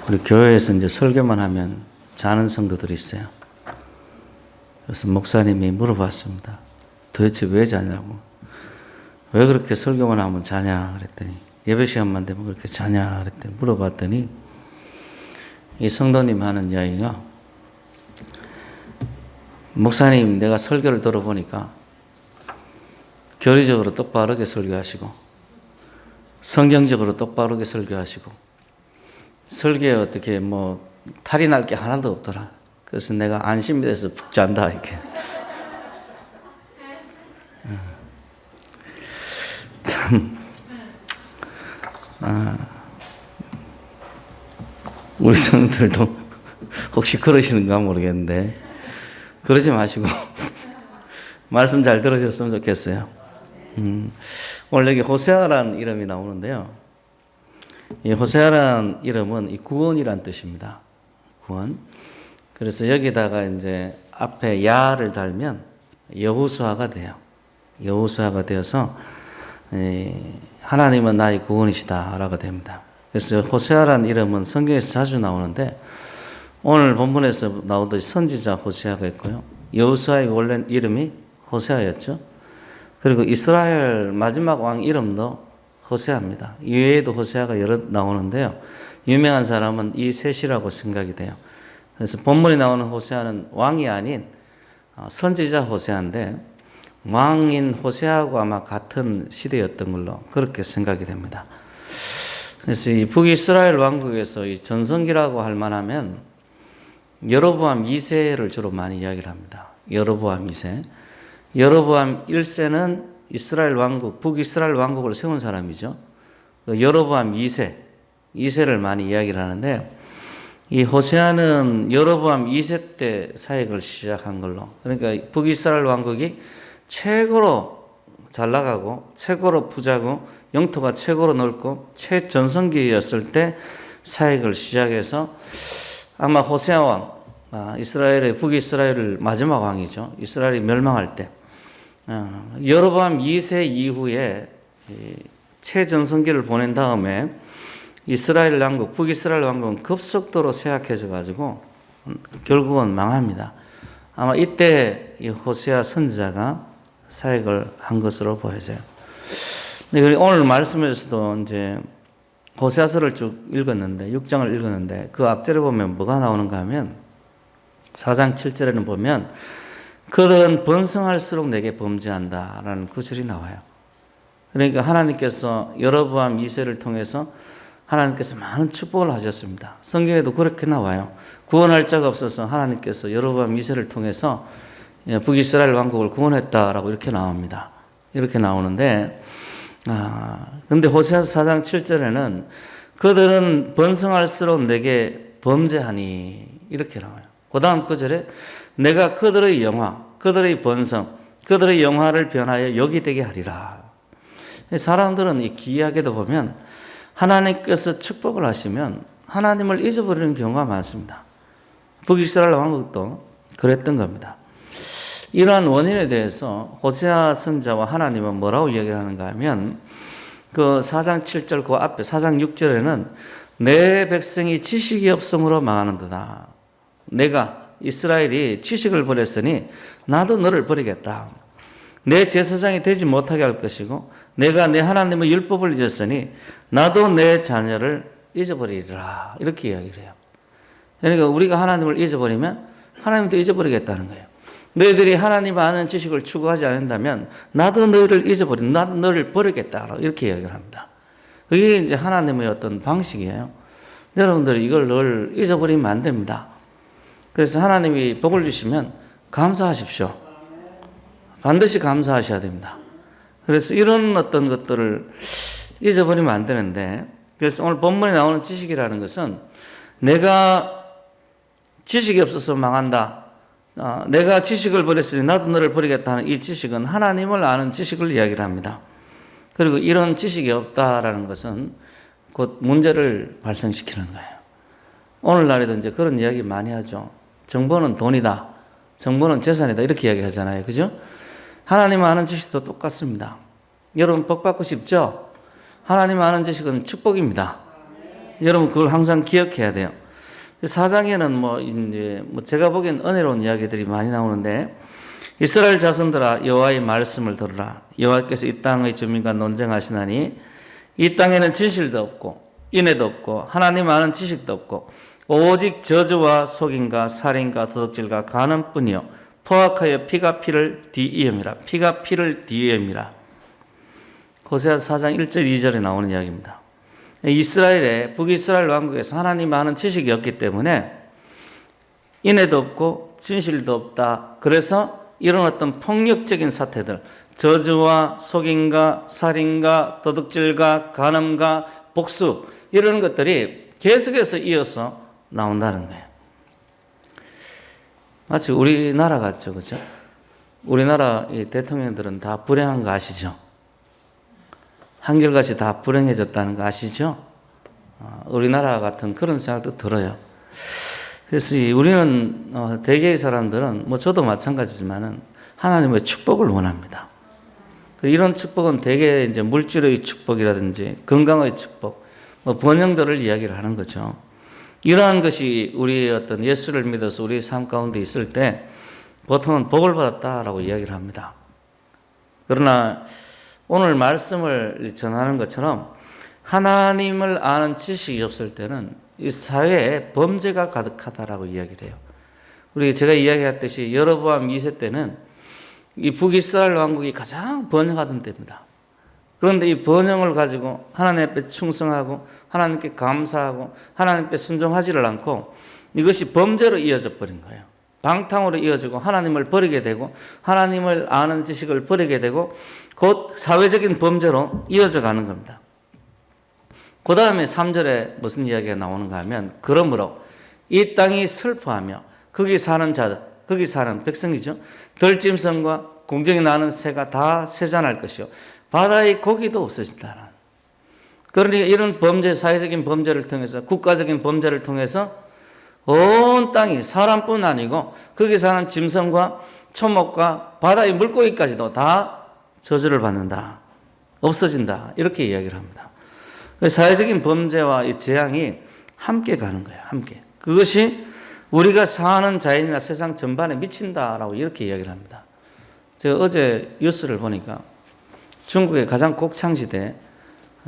우리 교회에서 이제 설교만 하면 자는 성도들이 있어요. 그래서 목사님이 물어봤습니다. 도대체 왜 자냐고. 왜 그렇게 설교만 하면 자냐 그랬더니, 예배 시간만 되면 그렇게 자냐 그랬더니, 물어봤더니 이 성도님 하는 이야기가, 목사님 내가 설교를 들어보니까 교리적으로 똑바르게 설교하시고 성경적으로 똑바르게 설교하시고 설교에 어떻게 탈이 날 게 하나도 없더라. 그래서 내가 안심이 돼서 푹 잔다 이렇게. 참 우리 성도들도 혹시 그러시는가 모르겠는데 그러지 마시고 말씀 잘 들으셨으면 좋겠어요. 오늘 여기 호세아라는 이름이 나오는데요. 이 호세아라는 이름은 이 구원이란 뜻입니다. 구원. 그래서 여기다가 이제 앞에 야를 달면 여호수아가 돼요. 여호수아가 되어서 하나님은 나의 구원이시다라고 됩니다. 그래서 호세아라는 이름은 성경에서 자주 나오는데 오늘 본문에서 나오듯이 선지자 호세아가 있고요. 여호수아의 원래 이름이 호세아였죠. 그리고 이스라엘 마지막 왕 이름도 호세아입니다. 이외에도 호세아가 여러 나오는데요. 유명한 사람은 이 셋이라고 생각이 돼요. 그래서 본문에 나오는 호세아는 왕이 아닌 선지자 호세아인데 왕인 호세아하고 아마 같은 시대였던 걸로 그렇게 생각이 됩니다. 그래서 이 북이스라엘 왕국에서 이 전성기라고 할 만하면 여로보암 2세를 주로 많이 이야기를 합니다. 여로보암 2세. 여로보암 1세는 이스라엘 왕국, 북이스라엘 왕국을 세운 사람이죠. 여로보암 2세를 많이 이야기를 하는데 이 호세아는 여로보암 2세 때 사역을 시작한 걸로. 그러니까 북이스라엘 왕국이 최고로 잘 나가고 최고로 부자고 영토가 최고로 넓고 최전성기였을 때 사역을 시작해서 아마 호세아 왕, 이스라엘의 북이스라엘의 마지막 왕이죠. 이스라엘이 멸망할 때 여로보암 2세 이후에 최전성기를 보낸 다음에 이스라엘 왕국, 북이스라엘 왕국은 급속도로 쇠약해져 가지고 결국은 망합니다. 아마 이때 이 호세아 선지자가 사역을 한 것으로 보여져요. 오늘 말씀에서도 이제 호세아서를 쭉 읽었는데 6장을 읽었는데 그 앞절에 보면 뭐가 나오는가 하면 4장 7절에는 보면 그들은 번성할수록 내게 범죄한다라는 구절이 나와요. 그러니까 하나님께서 여로보암 2세를 통해서 하나님께서 많은 축복을 하셨습니다. 성경에도 그렇게 나와요. 구원할 자가 없어서 하나님께서 여로보암 2세를 통해서 북이스라엘 왕국을 구원했다라고 이렇게 나옵니다. 이렇게 나오는데 근데 호세아서 4장 7절에는 그들은 번성할수록 내게 범죄하니 이렇게 나와요. 그 다음 구절에 내가 그들의 영화, 그들의 번성, 그들의 영화를 변하여 여기 되게 하리라. 사람들은 이 기이하게도 보면 하나님께서 축복을 하시면 하나님을 잊어버리는 경우가 많습니다. 북이스라엘 왕국도 그랬던 겁니다. 이러한 원인에 대해서 호세아 선지자와 하나님은 뭐라고 이야기하는가 하면 그 4장 7절 그 앞에 4장 6절에는 내 백성이 지식이 없음으로 망하는도다. 내가 이스라엘이 지식을 버렸으니 나도 너를 버리겠다. 내 제사장이 되지 못하게 할 것이고 내가 내 하나님의 율법을 잊었으니 나도 내 자녀를 잊어버리리라. 이렇게 이야기를 해요. 그러니까 우리가 하나님을 잊어버리면 하나님도 잊어버리겠다는 거예요. 너희들이 하나님 아는 지식을 추구하지 않는다면 나도 너희를 잊어버린, 나도 너를 버리겠다. 이렇게 이야기를 합니다. 그게 이제 하나님의 어떤 방식이에요. 여러분들이 이걸 늘 잊어버리면 안 됩니다. 그래서 하나님이 복을 주시면 감사하십시오. 반드시 감사하셔야 됩니다. 그래서 이런 어떤 것들을 잊어버리면 안 되는데, 그래서 오늘 본문에 나오는 지식이라는 것은 내가 지식이 없어서 망한다. 내가 지식을 버렸으니 나도 너를 버리겠다 하는 이 지식은 하나님을 아는 지식을 이야기를 합니다. 그리고 이런 지식이 없다라는 것은 곧 문제를 발생시키는 거예요. 오늘날에도 이제 그런 이야기 많이 하죠. 정보는 돈이다. 정보는 재산이다. 이렇게 이야기 하잖아요. 그죠? 하나님 아는 지식도 똑같습니다. 여러분 복 받고 싶죠? 하나님 아는 지식은 축복입니다. 여러분 그걸 항상 기억해야 돼요. 사장에는 이제 제가 보기엔 은혜로운 이야기들이 많이 나오는데, 이스라엘 자손들아 여호와의 말씀을 들으라. 여호와께서 이 땅의 주민과 논쟁하시나니 이 땅에는 진실도 없고 인애도 없고 하나님 아는 지식도 없고 오직 저주와 속임과 살인과 도둑질과 간음뿐이요 포악하여 피가 피를 뒤이음이라. 피가 피를 뒤이음이라. 호세아 4장 1절 2절에 나오는 이야기입니다. 이스라엘의 북이스라엘 왕국에서 하나님 아는 지식이 없기 때문에 인애도 없고 진실도 없다. 그래서 이런 어떤 폭력적인 사태들, 저주와 속임과 살인과 도둑질과 간음과 복수, 이런 것들이 계속해서 이어서 나온다는 거예요. 마치 우리나라 같죠, 그죠? 우리나라 이 대통령들은 다 불행한 거 아시죠? 한결같이 다 불행해졌다는 거 아시죠? 우리나라 같은 그런 생각도 들어요. 그래서 우리는 대개의 사람들은 저도 마찬가지지만은 하나님의 축복을 원합니다. 이런 축복은 대개 이제 물질의 축복이라든지 건강의 축복, 번영들을 이야기를 하는 거죠. 이러한 것이 우리의 어떤 예수를 믿어서 우리의 삶 가운데 있을 때 보통은 복을 받았다라고 이야기를 합니다. 그러나 오늘 말씀을 전하는 것처럼 하나님을 아는 지식이 없을 때는 이 사회에 범죄가 가득하다라고 이야기를 해요. 제가 이야기했듯이 여로보암 2세 때는 이 북이스라엘 왕국이 가장 번영하던 때입니다. 그런데 이 번영을 가지고 하나님 앞에 충성하고 하나님께 감사하고 하나님께 순종하지를 않고 이것이 범죄로 이어져 버린 거예요. 방탕으로 이어지고 하나님을 버리게 되고 하나님을 아는 지식을 버리게 되고 곧 사회적인 범죄로 이어져 가는 겁니다. 그 다음에 3절에 무슨 이야기가 나오는가 하면, 그러므로 이 땅이 슬퍼하며 거기 사는 자들, 거기 사는 백성이죠. 들짐승과 공중에 나는 새가 다 쇠잔할 것이요 바다의 고기도 없어진다는. 그러니까 이런 범죄, 사회적인 범죄를 통해서, 국가적인 범죄를 통해서 온 땅이 사람뿐 아니고 거기 사는 짐승과 초목과 바다의 물고기까지도 다 저주를 받는다, 없어진다, 이렇게 이야기를 합니다. 사회적인 범죄와 이 재앙이 함께 가는 거예요. 함께. 그것이 우리가 사는 자연이나 세상 전반에 미친다라고 이렇게 이야기를 합니다. 제가 어제 뉴스를 보니까 중국의 가장 곡창지대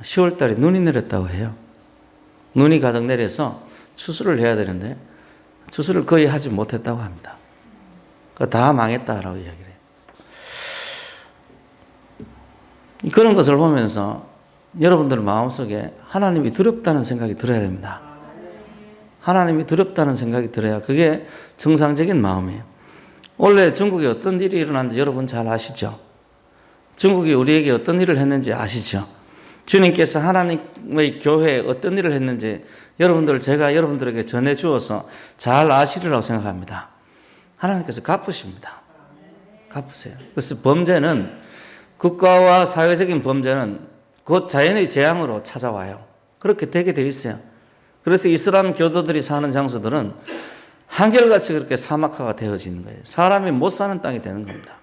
10월 달에 눈이 내렸다고 해요. 눈이 가득 내려서 추수를 해야 되는데 추수를 거의 하지 못했다고 합니다. 다 망했다라고 이야기를 해요. 그런 것을 보면서 여러분들 마음속에 하나님이 두렵다는 생각이 들어야 됩니다. 하나님이 두렵다는 생각이 들어야 그게 정상적인 마음이에요. 원래 중국에 어떤 일이 일어났는지 여러분 잘 아시죠? 중국이 우리에게 어떤 일을 했는지 아시죠? 주님께서 하나님의 교회에 어떤 일을 했는지 제가 여러분들에게 전해 주어서 잘 아시리라고 생각합니다. 하나님께서 갚으십니다. 갚으세요. 그래서 범죄는, 국가와 사회적인 범죄는 곧 자연의 재앙으로 찾아와요. 그렇게 되게 되어 있어요. 그래서 이슬람 교도들이 사는 장소들은 한결같이 그렇게 사막화가 되어지는 거예요. 사람이 못 사는 땅이 되는 겁니다.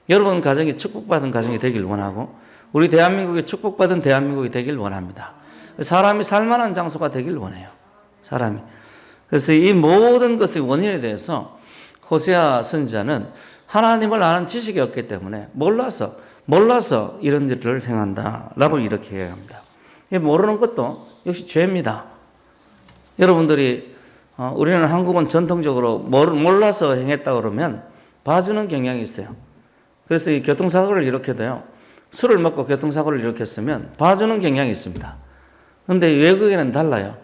여러분 가정이 축복받은 가정이 되길 원하고 우리 대한민국이 축복받은 대한민국이 되길 원합니다. 사람이 살만한 장소가 되길 원해요. 사람이. 그래서 이 모든 것의 원인에 대해서 호세아 선지자는 하나님을 아는 지식이 없기 때문에 몰라서 이런 일을 행한다라고 이렇게 이야기합니다. 모르는 것도 역시 죄입니다. 여러분들이 우리는 한국은 전통적으로 몰라서 행했다 그러면 봐주는 경향이 있어요. 그래서 이 교통사고를 일으켜도요, 술을 먹고 교통사고를 일으켰으면 봐주는 경향이 있습니다. 그런데 외국에는 달라요.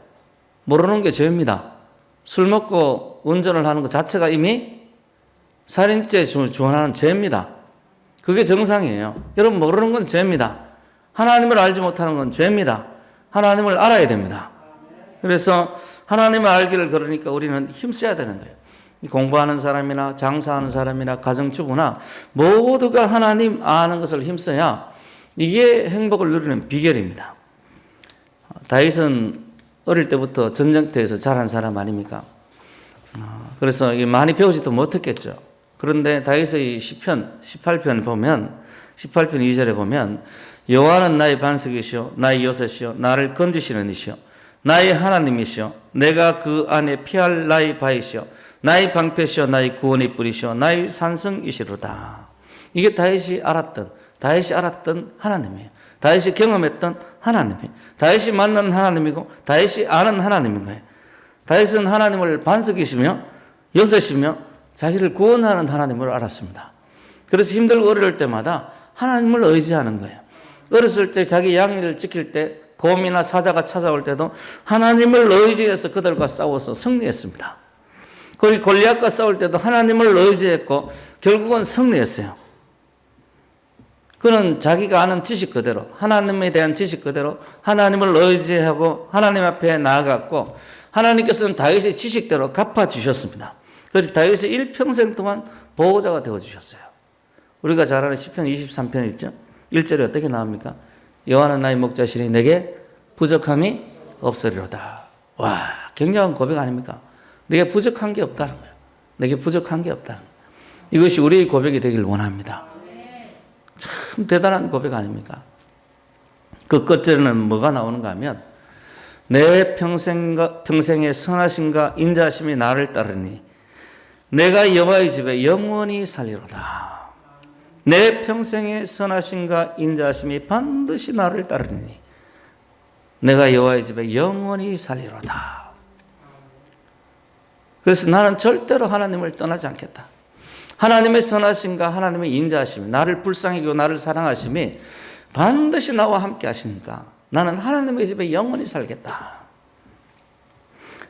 모르는 게 죄입니다. 술 먹고 운전을 하는 것 자체가 이미 살인죄 주원하는 죄입니다. 그게 정상이에요. 여러분, 모르는 건 죄입니다. 하나님을 알지 못하는 건 죄입니다. 하나님을 알아야 됩니다. 그래서 하나님을 알기를, 그러니까 우리는 힘써야 되는 거예요. 공부하는 사람이나 장사하는 사람이나 가정주부나 모두가 하나님 아는 것을 힘써야 이게 행복을 누리는 비결입니다. 다윗은 어릴 때부터 전쟁터에서 자란 사람 아닙니까? 그래서 많이 배우지도 못했겠죠. 그런데 다윗의 시편 18편 보면, 18편 2절에 보면, 여호와는 나의 반석이시오 나의 요새시오 나를 건지시는 이시오 나의 하나님이시오. 내가 그 안에 피할 나의 바이시오. 나의 방패시오. 나의 구원의 뿌리시오. 나의 산성이시로다. 이게 다윗이 알았던 하나님이에요. 다윗이 경험했던 하나님이에요. 다윗이 만난 하나님이고 다윗이 아는 하나님인 거예요. 다윗은 하나님을 반석이시며 여섯이며 자기를 구원하는 하나님을 알았습니다. 그래서 힘들고 어려울 때마다 하나님을 의지하는 거예요. 어렸을 때 자기 양이를 지킬 때 곰이나 사자가 찾아올 때도 하나님을 의지해서 그들과 싸워서 승리했습니다. 그리고 골리앗과 싸울 때도 하나님을 의지했고 결국은 승리했어요. 그는 자기가 아는 지식 그대로, 하나님에 대한 지식 그대로 하나님을 의지하고 하나님 앞에 나아갔고 하나님께서는 다윗의 지식대로 갚아주셨습니다. 그래서 다윗의 일평생 동안 보호자가 되어주셨어요. 우리가 잘 아는 시편 23편 있죠? 1절에 어떻게 나옵니까? 여호와는 나의 목자시니 내게 부족함이 없으리로다. 와, 굉장한 고백 아닙니까? 내게 부족한 게 없다는 거예요. 내게 부족한 게 없다는 거예요. 이것이 우리의 고백이 되길 원합니다. 참 대단한 고백 아닙니까? 그 끝절에는 뭐가 나오는가 하면 내 평생의 선하심과 인자심이 나를 따르니 내가 여호와의 집에 영원히 살리로다. 내 평생의 선하심과 인자심이 반드시 나를 따르니 내가 여호와의 집에 영원히 살리로다. 그래서 나는 절대로 하나님을 떠나지 않겠다. 하나님의 선하심과 하나님의 인자심이 나를 불쌍히 여기고 나를 사랑하심이 반드시 나와 함께 하시니까 나는 하나님의 집에 영원히 살겠다.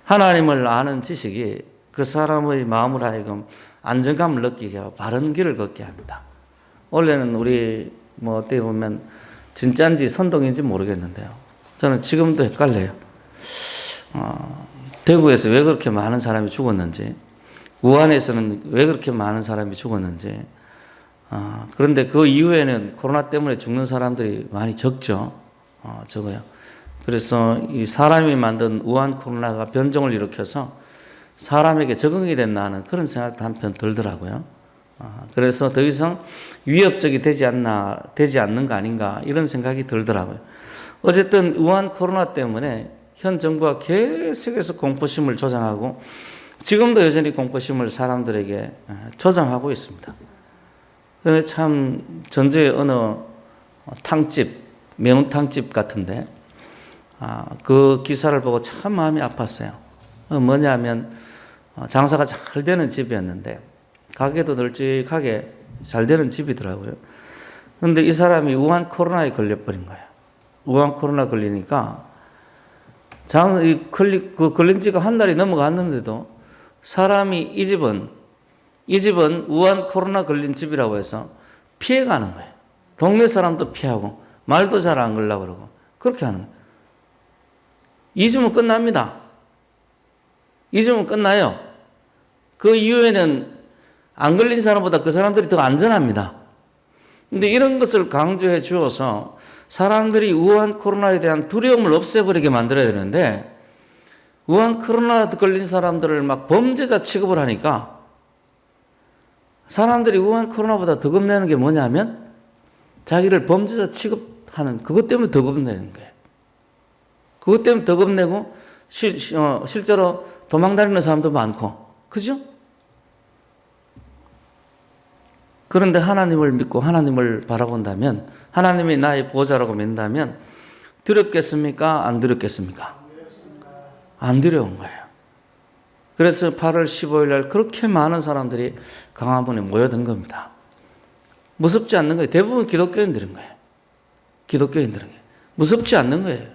하나님을 아는 지식이 그 사람의 마음을 하여금 안정감을 느끼게 하고 바른 길을 걷게 합니다. 원래는 우리 어떻게 보면 진짜인지 선동인지 모르겠는데요. 저는 지금도 헷갈려요. 대구에서 왜 그렇게 많은 사람이 죽었는지, 우한에서는 왜 그렇게 많은 사람이 죽었는지. 그런데 그 이후에는 코로나 때문에 죽는 사람들이 많이 적죠. 적어요. 그래서 이 사람이 만든 우한 코로나가 변종을 일으켜서 사람에게 적응이 됐나 하는 그런 생각도 한편 들더라고요. 그래서 더 이상 위협적이 되지 않는 거 아닌가 이런 생각이 들더라고요. 어쨌든 우한 코로나 때문에 현 정부가 계속해서 공포심을 조장하고 지금도 여전히 공포심을 사람들에게 조장하고 있습니다. 그런데 참 전주의 어느 탕집, 매운탕집 같은데 그 기사를 보고 참 마음이 아팠어요. 뭐냐면 장사가 잘 되는 집이었는데 가게도 널찍하게 잘 되는 집이더라고요. 그런데 이 사람이 우한 코로나에 걸려버린 거예요. 우한 코로나 걸리니까 걸린 지가 한 달이 넘어갔는데도 사람이 이 집은 우한 코로나 걸린 집이라고 해서 피해가는 거예요. 동네 사람도 피하고 말도 잘 안 걸려고 그러고 그렇게 하는 거예요. 이 집은 끝납니다. 이 집은 끝나요. 그 이후에는 안 걸린 사람보다 그 사람들이 더 안전합니다. 근데 이런 것을 강조해 주어서 사람들이 우한 코로나에 대한 두려움을 없애버리게 만들어야 되는데 우한 코로나 걸린 사람들을 막 범죄자 취급을 하니까 사람들이 우한 코로나보다 더 겁내는 게 뭐냐면 자기를 범죄자 취급하는 그것 때문에 더 겁내는 거예요. 그것 때문에 더 겁내고 실제로 도망다니는 사람도 많고 그죠? 그런데 하나님을 믿고 하나님을 바라본다면 하나님이 나의 보호자라고 믿는다면 두렵겠습니까? 안 두렵겠습니까? 안 두려운 거예요. 그래서 8월 15일 날 그렇게 많은 사람들이 강화문에 모여든 겁니다. 무섭지 않는 거예요. 대부분 기독교인들인 거예요. 기독교인들은 무섭지 않는 거예요.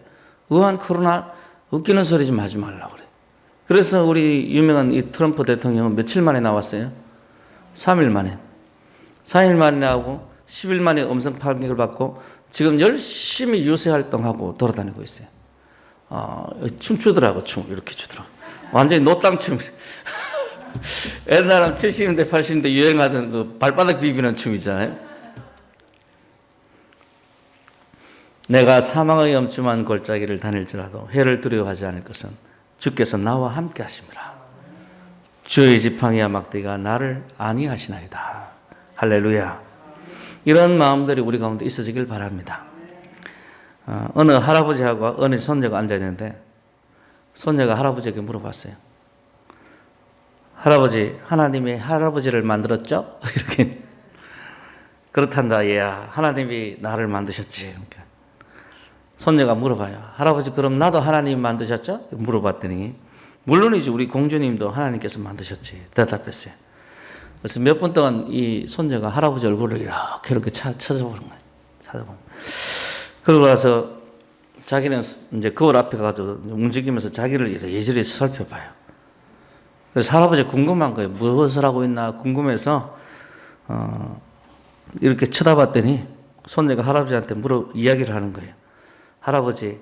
우한 코로나 웃기는 소리 좀 하지 말라고 그래. 그래서 우리 유명한 이 트럼프 대통령은 며칠 만에 나왔어요? 3일 만에. 4일 만에 나오고 10일 만에 음성 판결을 받고 지금 열심히 유세 활동하고 돌아다니고 있어요. 춤추더라고. 이렇게 추더라고. 완전히 노땅춤. 옛날에 70년대 80년대 유행하던 그 발바닥 비비는 춤이잖아요. 내가 사망의 엄침한 골짜기를 다닐지라도 해를 두려워하지 않을 것은 주께서 나와 함께 하심이라. 주의 지팡이와 막대기가 나를 안위하시나이다. 할렐루야. 이런 마음들이 우리 가운데 있어지길 바랍니다. 어느 할아버지하고 어느 손녀가 앉아있는데 손녀가 할아버지에게 물어봤어요. 할아버지, 하나님이 할아버지를 만들었죠? 이렇게. 그렇단다, 얘야. 하나님이 나를 만드셨지. 그러니까. 손녀가 물어봐요. 할아버지, 그럼 나도 하나님이 만드셨죠? 물어봤더니, 물론이지, 우리 공주님도 하나님께서 만드셨지. 대답했어요. 그래서 몇 분 동안 이 손녀가 할아버지 얼굴을 이렇게 찾아보는 거예요. 찾아보는. 그러고 나서 자기는 이제 거울 앞에 가서 움직이면서 자기를 이리저리 살펴봐요. 그래서 할아버지 궁금한 거예요. 무엇을 하고 있나 궁금해서 이렇게 쳐다봤더니 손녀가 할아버지한테 이야기를 하는 거예요. 할아버지,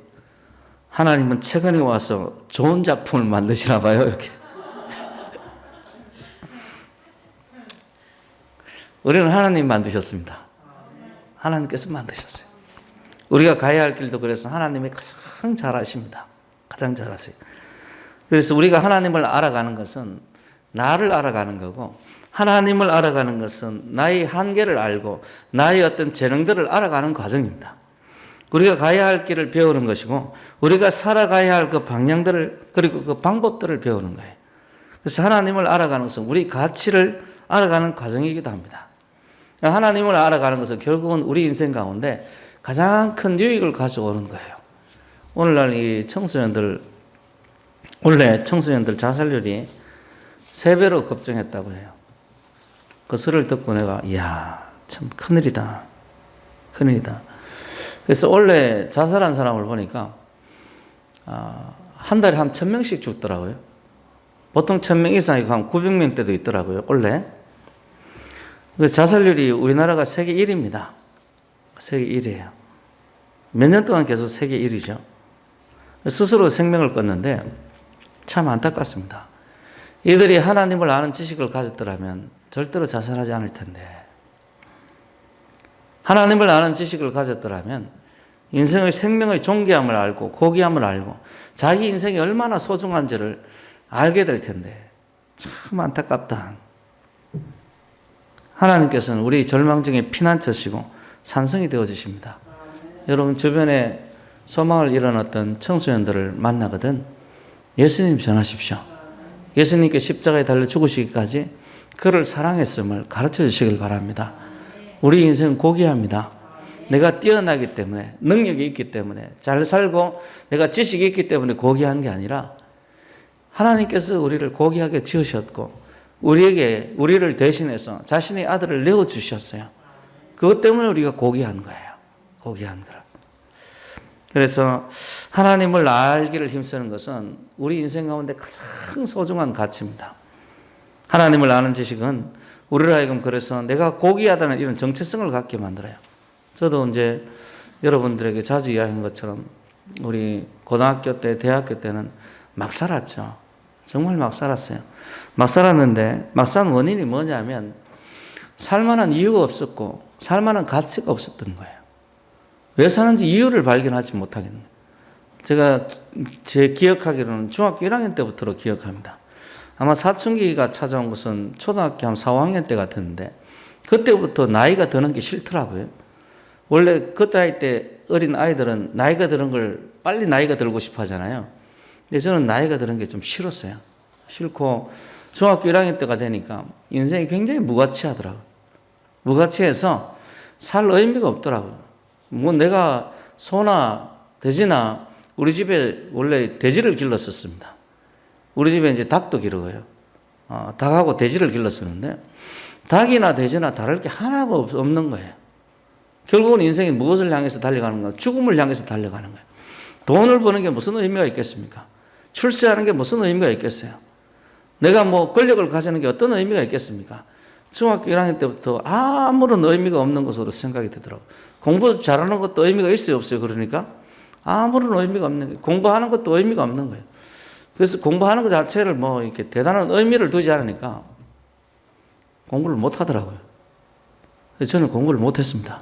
하나님은 최근에 와서 좋은 작품을 만드시나 봐요. 이렇게. 우리는 하나님 만드셨습니다. 하나님께서 만드셨어요. 우리가 가야 할 길도 그래서 하나님이 가장 잘 아십니다. 가장 잘 아세요. 그래서 우리가 하나님을 알아가는 것은 나를 알아가는 거고, 하나님을 알아가는 것은 나의 한계를 알고 나의 어떤 재능들을 알아가는 과정입니다. 우리가 가야 할 길을 배우는 것이고, 우리가 살아가야 할 그 방향들을, 그리고 그 방법들을 배우는 거예요. 그래서 하나님을 알아가는 것은 우리 가치를 알아가는 과정이기도 합니다. 하나님을 알아가는 것은 결국은 우리 인생 가운데 가장 큰 유익을 가져오는 거예요. 오늘날 이 청소년들, 원래 청소년들 자살률이 3배로 급증했다고 해요. 그 소리를 듣고 내가, 이야, 참 큰일이다. 큰일이다. 그래서 원래 자살한 사람을 보니까, 한 달에 한 1000명씩 죽더라고요. 보통 1000명 이상이고 한 900명대도 있더라고요, 원래. 그래서 자살률이 우리나라가 세계 1위입니다. 세계 1위예요. 몇 년 동안 계속 세계 1위죠. 스스로 생명을 끊는데 참 안타깝습니다. 이들이 하나님을 아는 지식을 가졌더라면 절대로 자살하지 않을 텐데, 하나님을 아는 지식을 가졌더라면 인생의 생명의 존귀함을 알고 고귀함을 알고 자기 인생이 얼마나 소중한지를 알게 될 텐데 참 안타깝다. 하나님께서는 우리 절망 중에 피난처시고 산성이 되어주십니다. 여러분 주변에 소망을 잃어놨던 청소년들을 만나거든 예수님 전하십시오. 예수님께 십자가에 달려 죽으시기까지 그를 사랑했음을 가르쳐 주시길 바랍니다. 우리 인생은 고귀합니다. 내가 뛰어나기 때문에, 능력이 있기 때문에, 잘 살고 내가 지식이 있기 때문에 고귀한 게 아니라 하나님께서 우리를 고귀하게 지으셨고 우리를 대신해서 자신의 아들을 내어주셨어요. 그것 때문에 우리가 고귀한 거예요. 고귀한 거라. 그래서 하나님을 알기를 힘쓰는 것은 우리 인생 가운데 가장 소중한 가치입니다. 하나님을 아는 지식은 우리를 하여금 그래서 내가 고귀하다는 이런 정체성을 갖게 만들어요. 저도 이제 여러분들에게 자주 이야기한 것처럼 우리 고등학교 때, 대학교 때는 막 살았죠. 정말 막 살았어요. 막 살았는데 막 산 원인이 뭐냐면 살만한 이유가 없었고 살만한 가치가 없었던 거예요. 왜 사는지 이유를 발견하지 못하겠는 거예요. 제가 제 기억하기로는 중학교 1학년 때부터 기억합니다. 아마 사춘기가 찾아온 것은 초등학교 한 4, 5학년 때 같았는데 그때부터 나이가 드는 게 싫더라고요. 원래 그 나이 때 어린 아이들은 나이가 드는 걸 빨리 나이가 들고 싶어 하잖아요. 근데 저는 나이가 드는 게 좀 싫었어요. 싫고 중학교 1학년 때가 되니까 인생이 굉장히 무가치하더라고요. 무가치해서 살 의미가 없더라고요. 뭐 내가 소나 돼지나 우리 집에 원래 돼지를 길렀었습니다. 우리 집에 이제 닭도 기르고요. 닭하고 돼지를 길렀었는데 닭이나 돼지나 다를 게 하나가 없는 거예요. 결국은 인생이 무엇을 향해서 달려가는 가 죽음을 향해서 달려가는 거예요. 돈을 버는 게 무슨 의미가 있겠습니까? 출세하는 게 무슨 의미가 있겠어요? 내가 뭐 권력을 가지는 게 어떤 의미가 있겠습니까? 중학교 1학년 때부터 아무런 의미가 없는 것으로 생각이 되더라고요. 공부 잘하는 것도 의미가 있어요, 없어요? 그러니까 아무런 의미가 없는 거예요. 공부하는 것도 의미가 없는 거예요. 그래서 공부하는 것 자체를 뭐 이렇게 대단한 의미를 두지 않으니까 공부를 못 하더라고요. 그래서 저는 공부를 못 했습니다.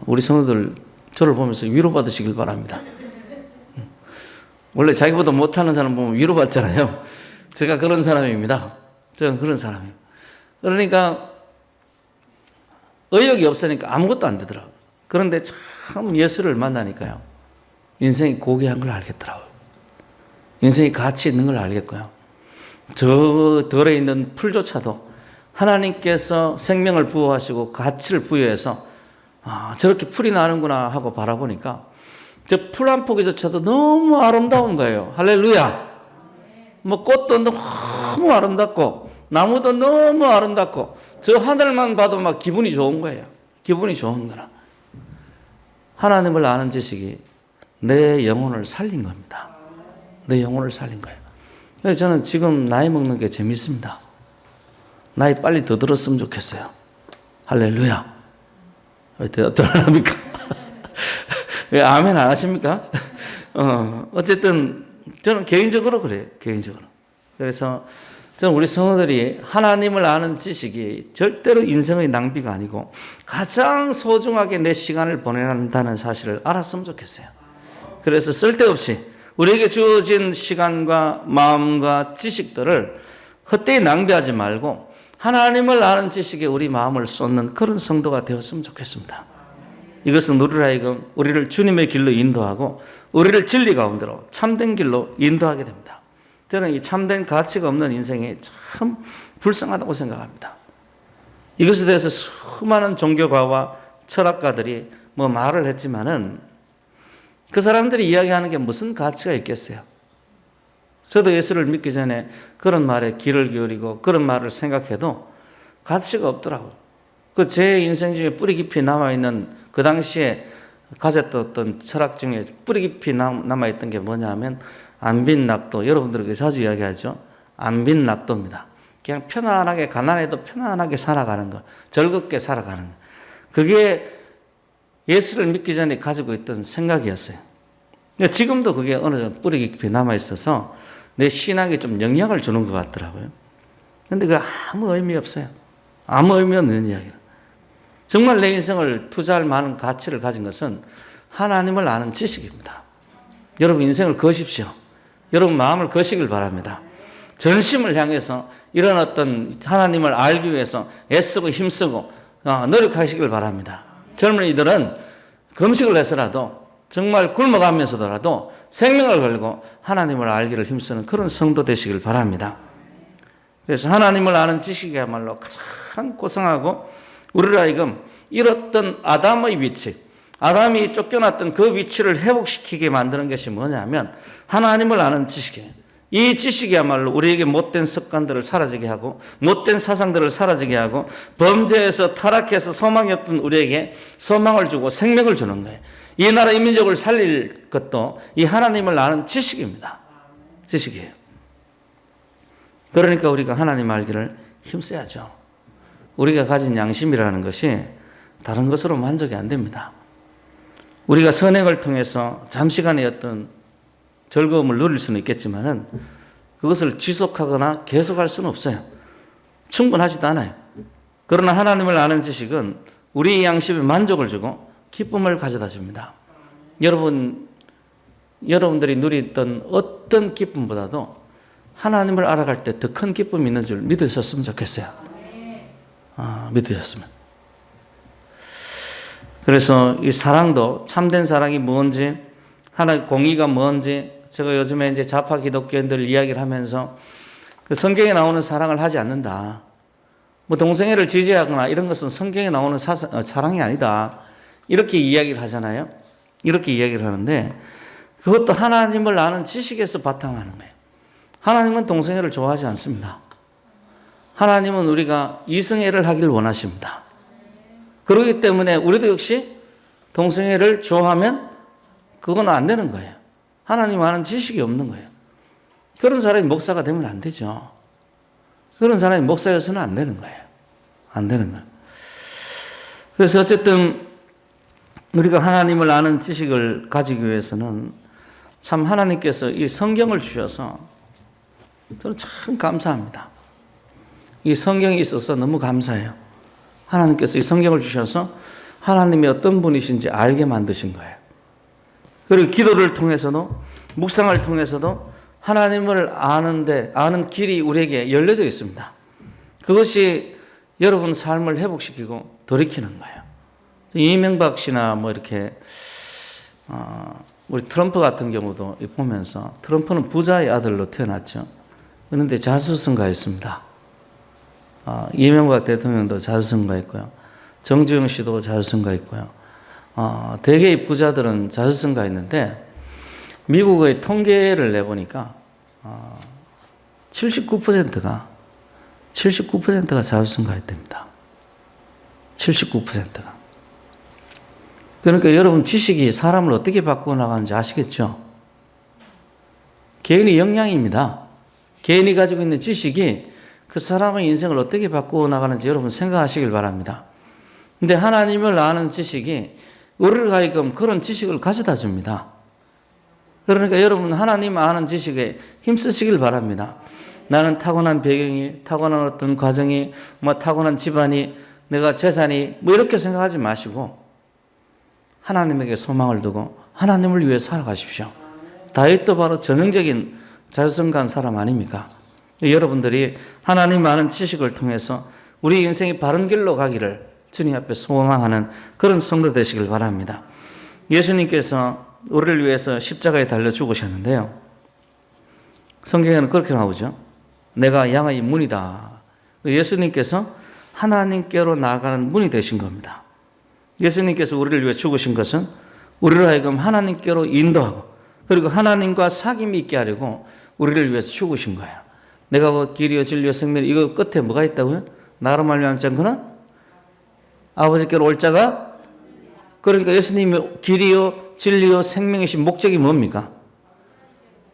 우리 성도들 저를 보면서 위로받으시길 바랍니다. 원래 자기보다 못하는 사람 보면 위로받잖아요. 제가 그런 사람입니다. 저는 그런 사람이에요. 그러니까 의욕이 없으니까 아무것도 안 되더라고요. 그런데 참 예수를 만나니까요. 인생이 고귀한 걸 알겠더라고요. 인생이 가치 있는 걸 알겠고요. 저 덜에 있는 풀조차도 하나님께서 생명을 부여하시고 가치를 부여해서 저렇게 풀이 나는구나 하고 바라보니까 저 풀 한 포기조차도 너무 아름다운 거예요. 할렐루야. 뭐 꽃도 너무 아름답고 나무도 너무 아름답고 저 하늘만 봐도 막 기분이 좋은 거예요. 기분이 좋은 거라. 하나님을 아는 지식이 내 영혼을 살린 겁니다. 내 영혼을 살린 거예요. 그래서 저는 지금 나이 먹는 게 재밌습니다. 나이 빨리 더 들었으면 좋겠어요. 할렐루야. 왜 대답도 안 합니까? 왜 아멘 안 하십니까? 어쨌든 저는 개인적으로 그래요. 개인적으로. 그래서 저는 우리 성도들이 하나님을 아는 지식이 절대로 인생의 낭비가 아니고 가장 소중하게 내 시간을 보내야 한다는 사실을 알았으면 좋겠어요. 그래서 쓸데없이 우리에게 주어진 시간과 마음과 지식들을 헛되이 낭비하지 말고 하나님을 아는 지식에 우리 마음을 쏟는 그런 성도가 되었으면 좋겠습니다. 이것은 우리를 주님의 길로 인도하고 우리를 진리 가운데로 참된 길로 인도하게 됩니다. 저는 이 참된 가치가 없는 인생이 참 불쌍하다고 생각합니다. 이것에 대해서 수많은 종교가와 철학가들이 뭐 말을 했지만은 그 사람들이 이야기하는 게 무슨 가치가 있겠어요? 저도 예수를 믿기 전에 그런 말에 귀를 기울이고 그런 말을 생각해도 가치가 없더라고요. 그 제 인생 중에 뿌리 깊이 남아있는 그 당시에 가졌던 철학 중에 뿌리 깊이 남아있던 게 뭐냐면 안빈낙도, 여러분들에게 자주 이야기하죠. 안빈낙도입니다. 그냥 편안하게, 가난해도 편안하게 살아가는 거, 즐겁게 살아가는 거. 그게 예수를 믿기 전에 가지고 있던 생각이었어요. 지금도 그게 어느 정도 뿌리 깊이 남아있어서 내 신앙에 좀 영향을 주는 것 같더라고요. 근데 그 아무 의미 없어요. 아무 의미 없는 이야기예요. 정말 내 인생을 투자할 만한 가치를 가진 것은 하나님을 아는 지식입니다. 여러분 인생을 거십시오. 여러분 마음을 거시길 바랍니다. 전심을 향해서 이런 어떤 하나님을 알기 위해서 애쓰고 힘쓰고 노력하시길 바랍니다. 젊은이들은 금식을 해서라도 정말 굶어가면서라도 생명을 걸고 하나님을 알기를 힘쓰는 그런 성도 되시길 바랍니다. 그래서 하나님을 아는 지식이야말로 가장 고상하고 우리를 하여금 잃었던 아담의 위치, 아담이 쫓겨났던 그 위치를 회복시키게 만드는 것이 뭐냐면 하나님을 아는 지식이에요. 이 지식이야말로 우리에게 못된 습관들을 사라지게 하고 못된 사상들을 사라지게 하고 범죄에서 타락해서 소망이 없던 우리에게 소망을 주고 생명을 주는 거예요. 이 나라 이 민족을 살릴 것도 이 하나님을 아는 지식입니다. 지식이에요. 그러니까 우리가 하나님 알기를 힘써야죠. 우리가 가진 양심이라는 것이 다른 것으로 만족이 안 됩니다. 우리가 선행을 통해서 잠시간의 어떤 즐거움을 누릴 수는 있겠지만은 그것을 지속하거나 계속할 수는 없어요. 충분하지도 않아요. 그러나 하나님을 아는 지식은 우리 양심에 만족을 주고 기쁨을 가져다 줍니다. 여러분들이 누리던 어떤 기쁨보다도 하나님을 알아갈 때 더 큰 기쁨이 있는 줄 믿으셨으면 좋겠어요. 믿으셨으면. 그래서 이 사랑도 참된 사랑이 뭔지, 하나의 공의가 뭔지, 제가 요즘에 이제 좌파 기독교인들 이야기를 하면서 그 성경에 나오는 사랑을 하지 않는다. 뭐 동성애를 지지하거나 이런 것은 성경에 나오는 사랑이 아니다. 이렇게 이야기를 하잖아요. 이렇게 이야기를 하는데 그것도 하나님을 아는 지식에서 바탕하는 거예요. 하나님은 동성애를 좋아하지 않습니다. 하나님은 우리가 이성애를 하기를 원하십니다. 그렇기 때문에 우리도 역시 동성애를 좋아하면 그건 안 되는 거예요. 하나님 아는 지식이 없는 거예요. 그런 사람이 목사가 되면 안 되죠. 그런 사람이 목사여서는 안 되는 거예요. 안 되는 거예요. 그래서 어쨌든 우리가 하나님을 아는 지식을 가지기 위해서는 참 하나님께서 이 성경을 주셔서 저는 참 감사합니다. 이 성경이 있어서 너무 감사해요. 하나님께서 이 성경을 주셔서 하나님이 어떤 분이신지 알게 만드신 거예요. 그리고 기도를 통해서도 묵상을 통해서도 하나님을 아는 길이 우리에게 열려져 있습니다. 그것이 여러분 삶을 회복시키고 돌이키는 거예요. 이명박 씨나 뭐 이렇게 우리 트럼프 같은 경우도 보면서 트럼프는 부자의 아들로 태어났죠. 그런데 자수성가했습니다. 이명박 대통령도 자수성가했고요. 정주영 씨도 자수성가했고요. 대개의 부자들은 자수성가했는데 미국의 통계를 내보니까 79%가 자수성가했답니다. 79%가. 그러니까 여러분 지식이 사람을 어떻게 바꾸어 나가는지 아시겠죠? 개인의 역량입니다. 개인이 가지고 있는 지식이 그 사람의 인생을 어떻게 바꾸어 나가는지 여러분 생각하시길 바랍니다. 근데 하나님을 아는 지식이 우리를 하여금 그런 지식을 가져다 줍니다. 그러니까 여러분 하나님 아는 지식에 힘쓰시길 바랍니다. 나는 타고난 배경이, 타고난 어떤 과정이, 타고난 집안이, 내가 재산이 이렇게 생각하지 마시고 하나님에게 소망을 두고 하나님을 위해 살아가십시오. 다윗도 바로 전형적인 자수성가한 사람 아닙니까? 여러분들이 하나님 아는 지식을 통해서 우리 인생이 바른 길로 가기를 주님 앞에 소망하는 그런 성도 되시길 바랍니다. 예수님께서 우리를 위해서 십자가에 달려 죽으셨는데요. 성경에는 그렇게 나오죠. 내가 양의 문이다. 예수님께서 하나님께로 나아가는 문이 되신 겁니다. 예수님께서 우리를 위해 죽으신 것은 우리를 하여금 하나님께로 인도하고 그리고 하나님과 사귐이 있게 하려고 우리를 위해서 죽으신 거예요. 내가 뭐 길이요 진리요 생명 이거 끝에 뭐가 있다고요? 나로 말미암지 않고는 아버지께로 올 자가 그러니까 예수님의 길이요 진리요 생명이신 목적이 뭡니까?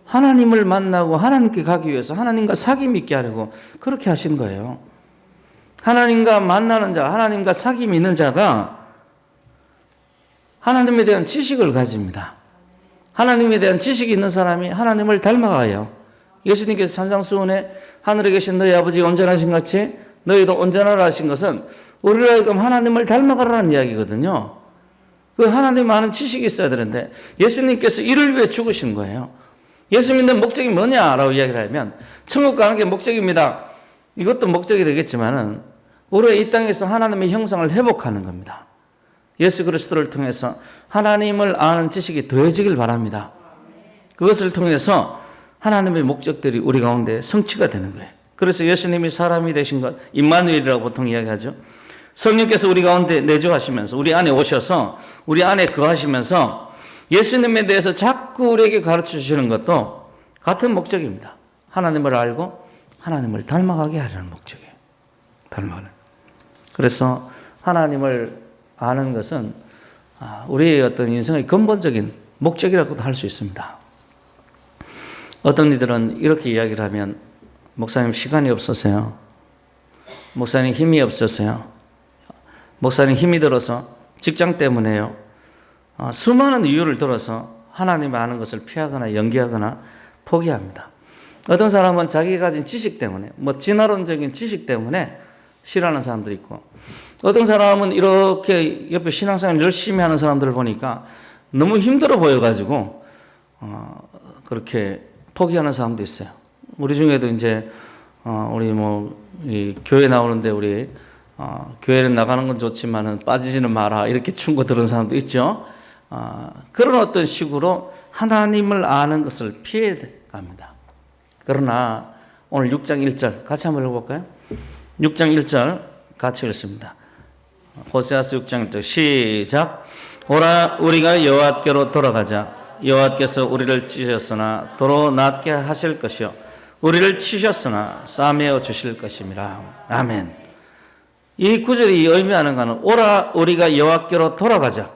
하나님을 만나고 하나님께 가기 위해서 하나님과 사귐이 있게 하려고 그렇게 하신 거예요. 하나님과 만나는 자, 하나님과 사귐이 있는 자가 하나님에 대한 지식을 가집니다. 하나님에 대한 지식이 있는 사람이 하나님을 닮아가요. 예수님께서 산상수훈에 하늘에 계신 너희 아버지가 온전하신 같이 너희도 온전하라 하신 것은 우리로 하여금 하나님을 닮아가라는 이야기거든요. 그 하나님 아는 지식이 있어야 되는데 예수님께서 이를 위해 죽으신 거예요. 예수 믿는 목적이 뭐냐라고 이야기를 하면 천국 가는 게 목적입니다. 이것도 목적이 되겠지만은 우리가 이 땅에서 하나님의 형상을 회복하는 겁니다. 예수 그리스도를 통해서 하나님을 아는 지식이 더해지길 바랍니다. 그것을 통해서 하나님의 목적들이 우리 가운데 성취가 되는 거예요. 그래서 예수님이 사람이 되신 것, 임마누엘이라고 보통 이야기하죠. 성령께서 우리 가운데 내주하시면서 우리 안에 오셔서 우리 안에 거하시면서 예수님에 대해서 자꾸 우리에게 가르쳐 주시는 것도 같은 목적입니다. 하나님을 알고 하나님을 닮아가게 하려는 목적이에요. 닮아가는. 그래서 하나님을 아는 것은 우리의 어떤 인생의 근본적인 목적이라고도 할 수 있습니다. 어떤 이들은 이렇게 이야기를 하면 목사님 시간이 없어서요. 목사님 힘이 없어서요. 목사님 힘이 들어서 직장 때문에요. 수많은 이유를 들어서 하나님 아는 것을 피하거나 연기하거나 포기합니다. 어떤 사람은 자기가 가진 지식 때문에 진화론적인 지식 때문에 싫어하는 사람도 있고 어떤 사람은 이렇게 옆에 신앙생활 열심히 하는 사람들을 보니까 너무 힘들어 보여가지고 그렇게 포기하는 사람도 있어요. 우리 중에도 이제 우리 이 교회 나오는데 우리 교회는 나가는 건 좋지만은 빠지지는 마라 이렇게 충고 들은 사람도 있죠. 그런 어떤 식으로 하나님을 아는 것을 피해 갑니다. 그러나 오늘 6장 1절 같이 한번 읽어볼까요? 6장 1절 같이 읽습니다. 호세아서 6장 1절 시작. 오라 우리가 여호와께로 돌아가자. 여호와께서 우리를 찢으셨으나 도로 낫게 하실 것이요 우리를 치셨으나 싸매어 주실 것임이라. 아멘. 이 구절이 의미하는 것은 오라 우리가 여호와께로 돌아가자.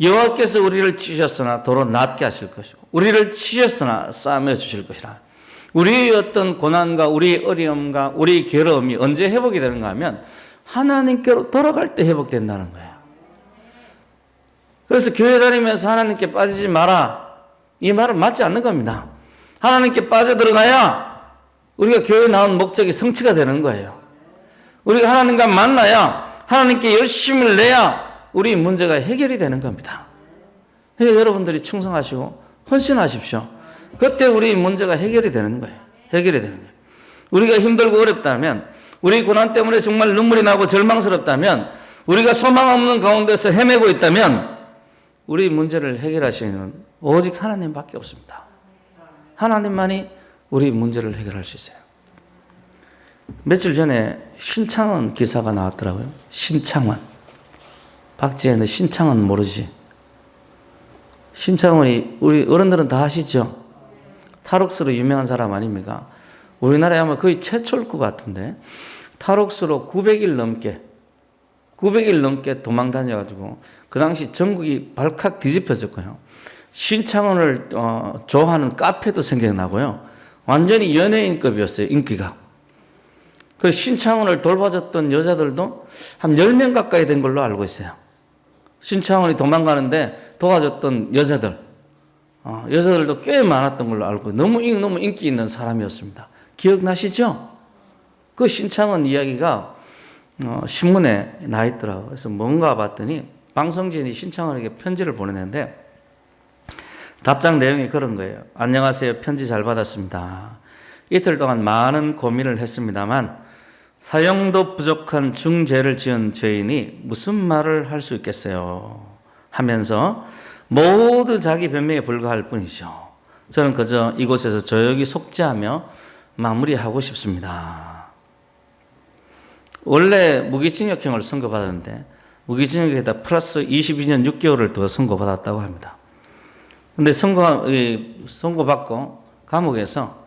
여호와께서 우리를 치셨으나 도로 낫게 하실 것이고 우리를 치셨으나 싸매어 주실 것이라. 우리의 어떤 고난과 우리의 어려움과 우리의 괴로움이 언제 회복이 되는가 하면 하나님께로 돌아갈 때 회복된다는 거예요. 그래서 교회 다니면서 하나님께 빠지지 마라 이 말은 맞지 않는 겁니다. 하나님께 빠져들어가야 우리가 교회에 나온 목적이 성취가 되는 거예요. 우리가 하나님과 만나야 하나님께 열심을 내야 우리 문제가 해결이 되는 겁니다. 그러니까 여러분들이 충성하시고 헌신하십시오. 그때 우리 문제가 해결이 되는 거예요. 해결이 되는 거예요. 우리가 힘들고 어렵다면 우리 고난 때문에 정말 눈물이 나고 절망스럽다면 우리가 소망 없는 가운데서 헤매고 있다면 우리 문제를 해결하시는 오직 하나님밖에 없습니다. 하나님만이 우리 문제를 해결할 수 있어요. 며칠 전에 신창원 기사가 나왔더라고요. 신창원. 박지혜, 너 신창원 모르지? 신창원이 우리 어른들은 다 아시죠? 탈옥수로 유명한 사람 아닙니까? 우리나라에 아마 거의 최초일 것 같은데 탈옥수로 900일 넘게 도망 다녀가지고 그 당시 전국이 발칵 뒤집혀졌고요. 신창원을 좋아하는 카페도 생겨나고요. 완전히 연예인급이었어요. 인기가. 그 신창원을 돌봐줬던 여자들도 한 10명 가까이 된 걸로 알고 있어요. 신창원이 도망가는데 도와줬던 여자들도 꽤 많았던 걸로 알고 너무 인기 있는 사람이었습니다. 기억나시죠? 그 신창원 이야기가 신문에 나 있더라고요. 그래서 뭔가 봤더니 방송진이 신창원에게 편지를 보내는데 답장 내용이 그런 거예요. 안녕하세요. 편지 잘 받았습니다. 이틀 동안 많은 고민을 했습니다만 사형도 부족한 중죄를 지은 죄인이 무슨 말을 할 수 있겠어요? 하면서 모두 자기 변명에 불과할 뿐이죠. 저는 그저 이곳에서 조용히 속죄하며 마무리하고 싶습니다. 원래 무기징역형을 선고받았는데 무기징역에다 플러스 22년 6개월을 더 선고받았다고 합니다. 근데 선고받고 감옥에서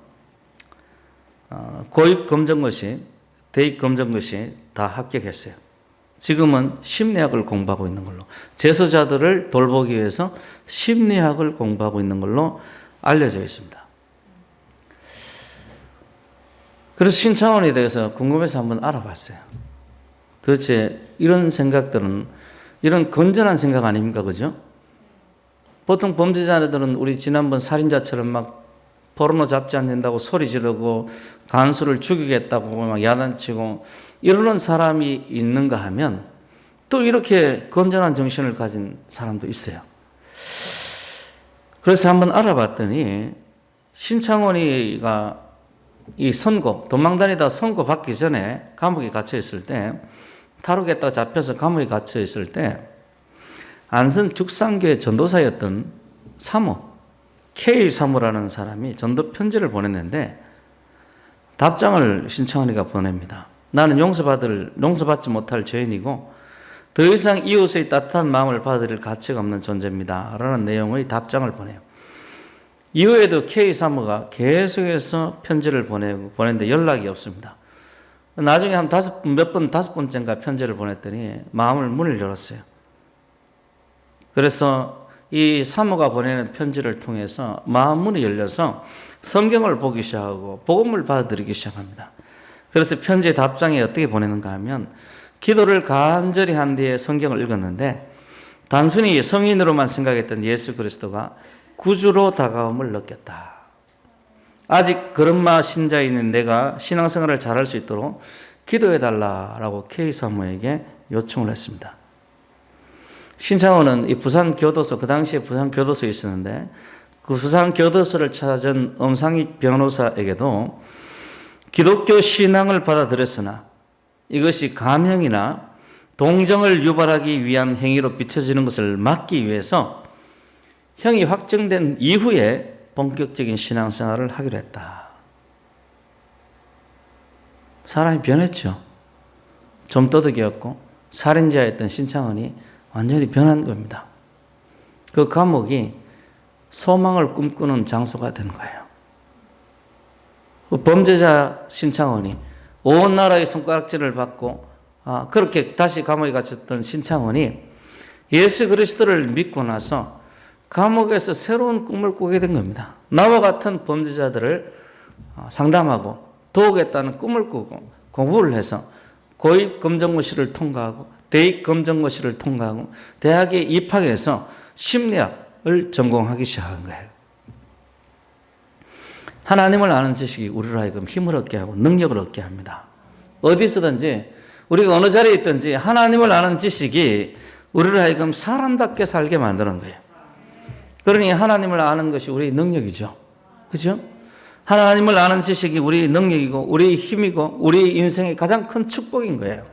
고입 검정고시, 대입 검정고시 다 합격했어요. 지금은 심리학을 공부하고 있는 걸로, 재소자들을 돌보기 위해서 심리학을 공부하고 있는 걸로 알려져 있습니다. 그래서 신창원에 대해서 궁금해서 한번 알아봤어요. 도대체 이런 생각들은, 이런 건전한 생각 아닙니까? 그죠? 보통 범죄자들은 우리 지난번 살인자처럼 막 포르노 잡지 않는다고 소리 지르고 간수를 죽이겠다고 막 야단치고 이러는 사람이 있는가 하면 또 이렇게 건전한 정신을 가진 사람도 있어요. 그래서 한번 알아봤더니 신창원이가 이 도망다니다 선고 받기 전에 감옥에 갇혀 있을 때, 탈옥했다가 잡혀서 감옥에 갇혀 있을 때 안성 죽상교회 전도사였던 K 사모라는 사람이 전도 편지를 보냈는데 답장을 신창원이가 보냅니다. 나는 용서받지 못할 죄인이고 더 이상 이웃의 따뜻한 마음을 받아들일 가치가 없는 존재입니다. 라는 내용의 답장을 보내요. 이후에도 K 사모가 계속해서 편지를 보냈는데 연락이 없습니다. 나중에 다섯 번째인가 편지를 보냈더니 문을 열었어요. 그래서 이 사모가 보내는 편지를 통해서 문이 열려서 성경을 보기 시작하고 복음을 받아들이기 시작합니다. 그래서 편지의 답장에 어떻게 보내는가 하면 기도를 간절히 한 뒤에 성경을 읽었는데 단순히 성인으로만 생각했던 예수 그리스도가 구주로 다가옴을 느꼈다. 아직 그런마 신자인 내가 신앙생활을 잘할 수 있도록 기도해달라라고 K 사모에게 요청을 했습니다. 신창원은 이 부산교도소, 그 당시에 부산교도소에 있었는데 그 부산교도소를 찾은 엄상익 변호사에게도 기독교 신앙을 받아들였으나 이것이 감형이나 동정을 유발하기 위한 행위로 비춰지는 것을 막기 위해서 형이 확정된 이후에 본격적인 신앙생활을 하기로 했다. 사람이 변했죠. 좀도둑이었고 살인자였던 신창원이 완전히 변한 겁니다. 그 감옥이 소망을 꿈꾸는 장소가 된 거예요. 그 범죄자 신창원이 온 나라의 손가락질을 받고 그렇게 다시 감옥에 갇혔던 신창원이 예수 그리스도를 믿고 나서 감옥에서 새로운 꿈을 꾸게 된 겁니다. 나와 같은 범죄자들을 상담하고 도우겠다는 꿈을 꾸고 공부를 해서 고입 검정고시를 통과하고 대입 검정고시를 통과하고 대학에 입학해서 심리학을 전공하기 시작한 거예요. 하나님을 아는 지식이 우리로 하여금 힘을 얻게 하고 능력을 얻게 합니다. 어디서든지 우리가 어느 자리에 있든지 하나님을 아는 지식이 우리로 하여금 사람답게 살게 만드는 거예요. 그러니 하나님을 아는 것이 우리의 능력이죠. 그렇죠? 하나님을 아는 지식이 우리의 능력이고 우리의 힘이고 우리의 인생의 가장 큰 축복인 거예요.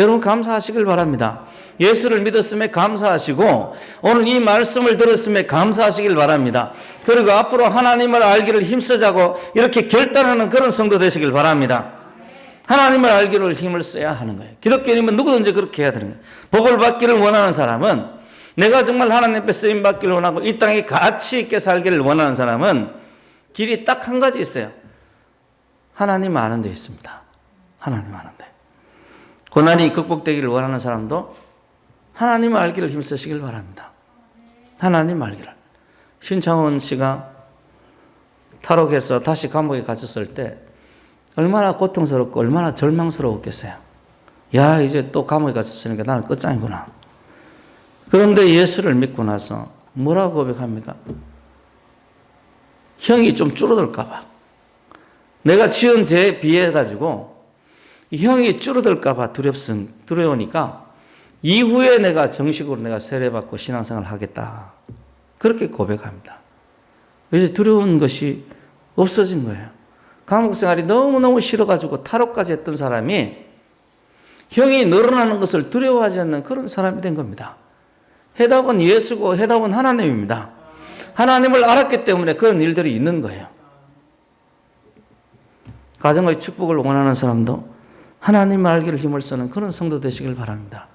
여러분 감사하시길 바랍니다. 예수를 믿었음에 감사하시고 오늘 이 말씀을 들었음에 감사하시길 바랍니다. 그리고 앞으로 하나님을 알기를 힘쓰자고 이렇게 결단하는 그런 성도 되시길 바랍니다. 하나님을 알기를 힘을 써야 하는 거예요. 기독교인이면 누구든지 그렇게 해야 되는 거예요. 복을 받기를 원하는 사람은, 내가 정말 하나님 앞에 쓰임 받기를 원하고 이 땅에 가치 있게 살기를 원하는 사람은 길이 딱 한 가지 있어요. 하나님 아는 데 있습니다. 하나님 아는 데. 고난이 극복되기를 원하는 사람도 하나님을 알기를 힘쓰시길 바랍니다. 하나님 알기를. 신창원 씨가 탈옥해서 다시 감옥에 갇혔을 때 얼마나 고통스럽고 얼마나 절망스러웠겠어요. 야, 이제 또 감옥에 갇혔으니까 나는 끝장이구나. 그런데 예수를 믿고 나서 뭐라고 고백합니까? 형이 좀 줄어들까 봐. 내가 지은 죄에 비해 가지고 형이 줄어들까 봐 두려우니까 이후에 내가 정식으로 내가 세례받고 신앙생활을 하겠다. 그렇게 고백합니다. 이제 두려운 것이 없어진 거예요. 감옥 생활이 너무너무 싫어가지고 탈옥까지 했던 사람이 형이 늘어나는 것을 두려워하지 않는 그런 사람이 된 겁니다. 해답은 예수고 해답은 하나님입니다. 하나님을 알았기 때문에 그런 일들이 있는 거예요. 가정의 축복을 원하는 사람도 하나님을 알기를 힘을 쓰는 그런 성도 되시길 바랍니다.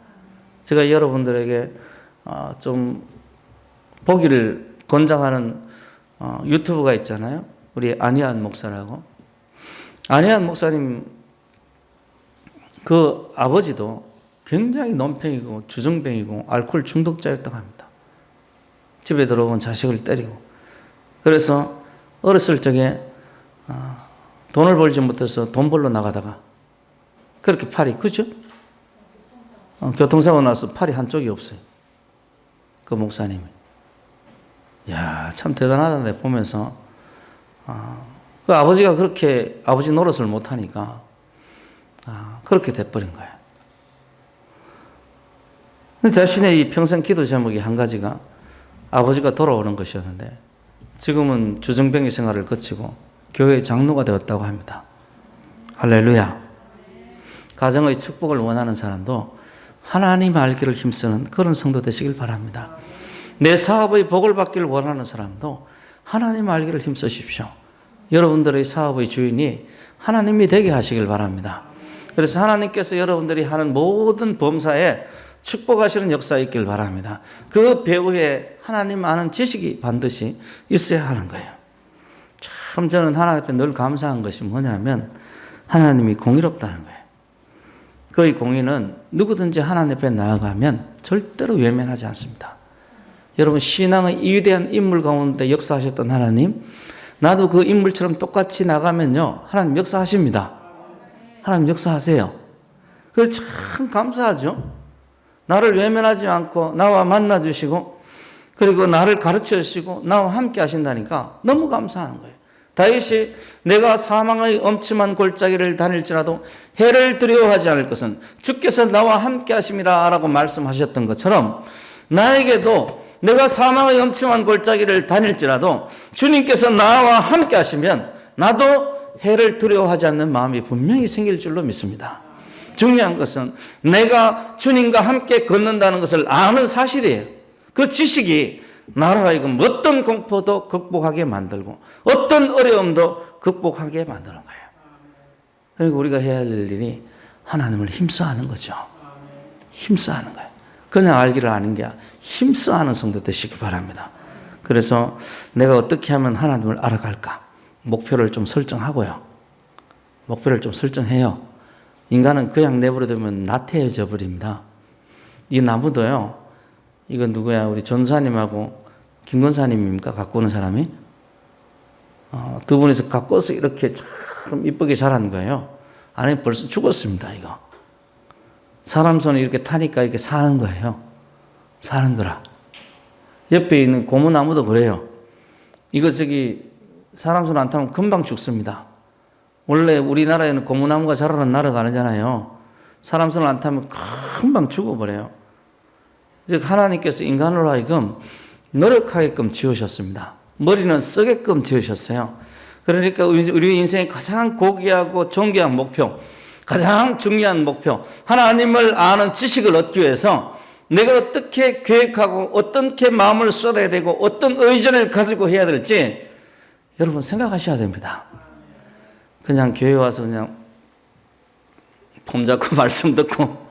제가 여러분들에게 좀 보기를 권장하는 유튜브가 있잖아요. 우리 안희한 목사라고. 안희한 목사님 그 아버지도 굉장히 논팽이고 주정뱅이고 알코올 중독자였다고 합니다. 집에 들어오면 자식을 때리고. 그래서 어렸을 적에 돈을 벌지 못해서 돈 벌러 나가다가 그렇게 팔이, 그죠? 교통사고 나서 팔이 한쪽이 없어요. 그 목사님이. 야, 참 대단하다 보면서 그 아버지가 그렇게 아버지 노릇을 못하니까 그렇게 돼버린 거예요. 자신의 이 평생 기도 제목이 한 가지가 아버지가 돌아오는 것이었는데 지금은 주정뱅이 생활을 거치고 교회의 장로가 되었다고 합니다. 할렐루야. 가정의 축복을 원하는 사람도 하나님 알기를 힘쓰는 그런 성도 되시길 바랍니다. 내 사업의 복을 받기를 원하는 사람도 하나님 알기를 힘쓰십시오. 여러분들의 사업의 주인이 하나님이 되게 하시길 바랍니다. 그래서 하나님께서 여러분들이 하는 모든 범사에 축복하시는 역사가 있길 바랍니다. 그 배후에 하나님 아는 지식이 반드시 있어야 하는 거예요. 참 저는 하나님 앞에 늘 감사한 것이 뭐냐면 하나님이 공의롭다는 거예요. 그의 공의는 누구든지 하나님 앞에 나아가면 절대로 외면하지 않습니다. 여러분, 신앙의 위대한 인물 가운데 역사하셨던 하나님, 나도 그 인물처럼 똑같이 나가면요 하나님 역사하십니다. 하나님 역사하세요. 그래서 참 감사하죠. 나를 외면하지 않고 나와 만나주시고 그리고 나를 가르쳐 주시고 나와 함께 하신다니까 너무 감사하는 거예요. 다윗이 내가 사망의 엄침한 골짜기를 다닐지라도 해를 두려워하지 않을 것은 주께서 나와 함께 하심이라 라고 말씀하셨던 것처럼 나에게도 내가 사망의 엄침한 골짜기를 다닐지라도 주님께서 나와 함께 하시면 나도 해를 두려워하지 않는 마음이 분명히 생길 줄로 믿습니다. 중요한 것은 내가 주님과 함께 걷는다는 것을 아는 사실이에요. 그 지식이 나로 하여금 어떤 공포도 극복하게 만들고 어떤 어려움도 극복하게 만드는 거예요. 그리고 우리가 해야 할 일이 하나님을 힘써하는 거죠. 힘써하는 거예요. 그냥 알기를 아는 게 아니라 힘써하는 성도 되시기 바랍니다. 그래서 내가 어떻게 하면 하나님을 알아갈까? 목표를 좀 설정하고요. 목표를 좀 설정해요. 인간은 그냥 내버려두면 나태해져 버립니다. 이 나무도요. 이건 누구야? 우리 전사님하고 김건사님입니까? 갖고 오는 사람이? 두 분이서 갖고서 이렇게 참 이쁘게 자란 거예요. 안에 벌써 죽었습니다, 이거. 사람 손에 이렇게 타니까 이렇게 사는 거예요. 사는 거라. 옆에 있는 고무나무도 그래요. 이거 사람 손 안 타면 금방 죽습니다. 원래 우리나라에는 고무나무가 자라는 나라가 아니잖아요. 사람 손을 안 타면 금방 죽어버려요. 즉 하나님께서 인간으로 하여금 노력하게끔 지으셨습니다. 머리는 쓰게끔 지으셨어요. 그러니까 우리 인생의 가장 고귀하고 존귀한 목표, 가장 중요한 목표, 하나님을 아는 지식을 얻기 위해서 내가 어떻게 계획하고 어떻게 마음을 쏟아야 되고 어떤 의존을 가지고 해야 될지 여러분 생각하셔야 됩니다. 그냥 교회 와서 그냥 폼 잡고 말씀 듣고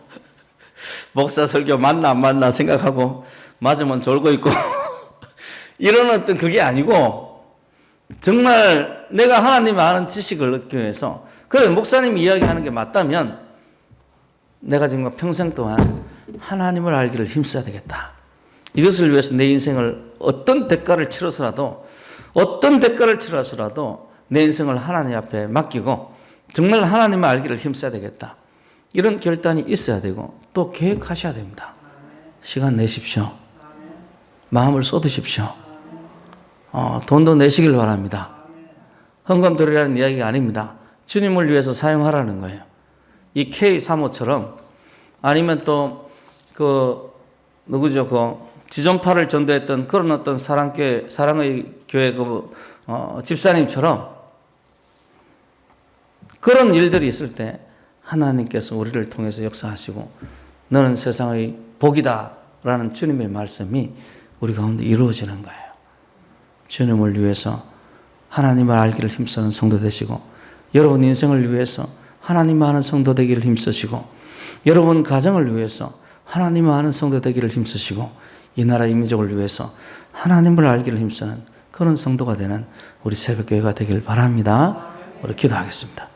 목사 설교 맞나 안 맞나 생각하고 맞으면 졸고 있고 이런 어떤 그게 아니고 정말 내가 하나님을 아는 지식을 얻기 위해서 그래 목사님이 이야기하는 게 맞다면 내가 정말 평생 동안 하나님을 알기를 힘써야 되겠다. 이것을 위해서 내 인생을 어떤 대가를 치러서라도 내 인생을 하나님 앞에 맡기고 정말 하나님을 알기를 힘써야 되겠다. 이런 결단이 있어야 되고 또 계획하셔야 됩니다. 시간 내십시오. 마음을 쏟으십시오. 돈도 내시길 바랍니다. 헌금 드리라는 이야기가 아닙니다. 주님을 위해서 사용하라는 거예요. 이 K 사모처럼 아니면 또 누구죠? 지존파를 전도했던 그런 어떤 사랑의 교회 집사님처럼 그런 일들이 있을 때 하나님께서 우리를 통해서 역사하시고 너는 세상의 복이다라는 주님의 말씀이 우리 가운데 이루어지는 거예요. 주님을 위해서 하나님을 알기를 힘쓰는 성도 되시고 여러분 인생을 위해서 하나님을 아는 성도 되기를 힘쓰시고 여러분 가정을 위해서 하나님을 아는 성도 되기를 힘쓰시고 이 나라 민족을 위해서 하나님을 알기를 힘쓰는 그런 성도가 되는 우리 새벽교회가 되길 바랍니다. 우리 기도하겠습니다.